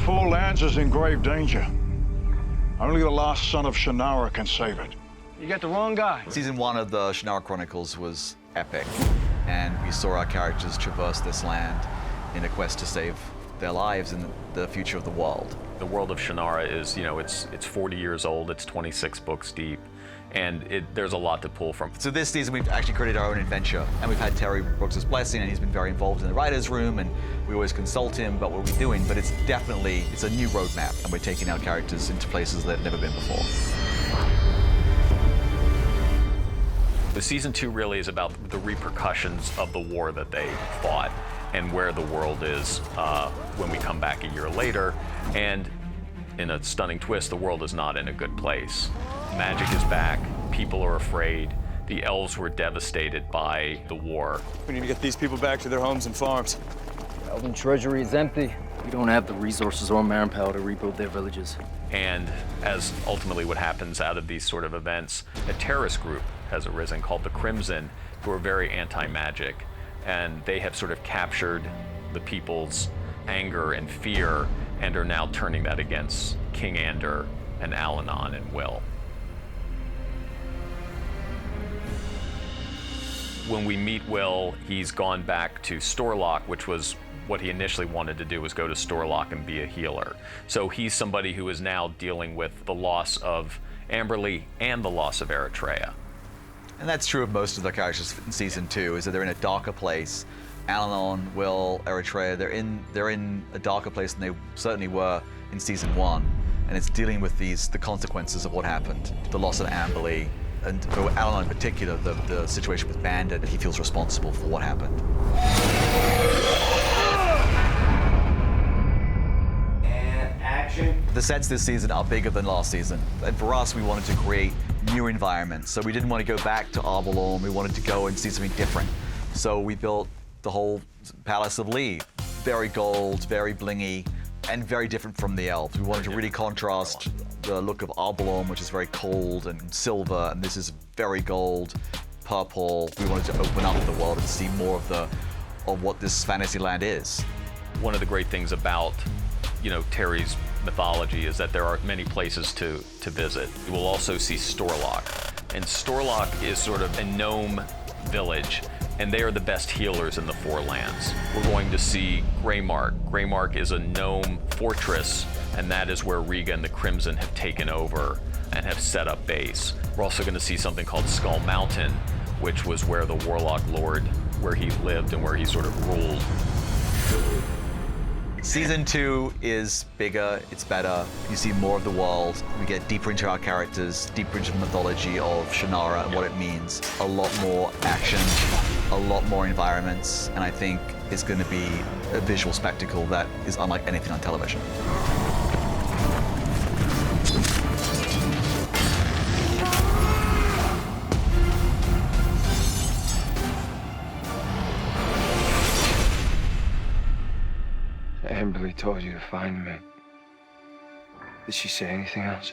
four lands is in grave danger. Only the last son of Shannara can save it. You got the wrong guy. Season 1 of the Shannara Chronicles was epic, and we saw our characters traverse this land in a quest to save their lives and the future of the world. The world of Shannara is, you know, it's 40 years old, it's 26 books deep, and there's a lot to pull from. So this season we've actually created our own adventure, and we've had Terry Brooks' blessing, and he's been very involved in the writer's room, and we always consult him about what we're doing, but it's a new roadmap, and we're taking our characters into places that have never been before. The season 2 really is about the repercussions of the war that they fought and where the world is when we come back a year later. And in a stunning twist, the world is not in a good place. Magic is back, people are afraid. The elves were devastated by the war. We need to get these people back to their homes and farms. The Elven treasury is empty. We don't have the resources or manpower to rebuild their villages. And as ultimately what happens out of these sort of events, a terrorist group has arisen called the Crimson, who are very anti-magic. And they have sort of captured the people's anger and fear and are now turning that against King Ander and Alanon and Will. When we meet Will, he's gone back to Storlock, which was what he initially wanted to do, was go to Storlock and be a healer. So he's somebody who is now dealing with the loss of Amberle and the loss of Eretria. And that's true of most of the characters in season 2, is that they're in a darker place. Alanon, Will, Eretria, they're in a darker place than they certainly were in season 1. And it's dealing with the consequences of what happened, the loss of Amberle, and for Alanon in particular, the situation with Bandit, that he feels responsible for what happened. And action. The sets this season are bigger than last season. And for us, we wanted to create new environments. So we didn't want to go back to ARBORLON, we wanted to go and see something different. So we built the whole Palace of LEAH. Very gold, very blingy, and very different from the elves. We wanted to really contrast the look of ARBORLON, which is very cold and silver, and this is very gold, purple. We wanted to open up the world and see more of what this fantasy land is. One of the great things about, you know, Terry's mythology is that there are many places to visit. You will also see Storlock, and Storlock is sort of a gnome village, and they are the best healers in the Four Lands. We're going to see GRAYMARK. GRAYMARK is a gnome fortress, and that is where Riga and the Crimson have taken over and have set up base. We're also going to see something called Skull Mountain, which was where the Warlock Lord, where he lived and where he sort of ruled. Season 2 is bigger, it's better, you see more of the world, we get deeper into our characters, deeper into the mythology of Shannara and what it means. A lot more action, a lot more environments, and I think it's going to be a visual spectacle that is unlike anything on television. Amberle told you to find me. Did she say anything else?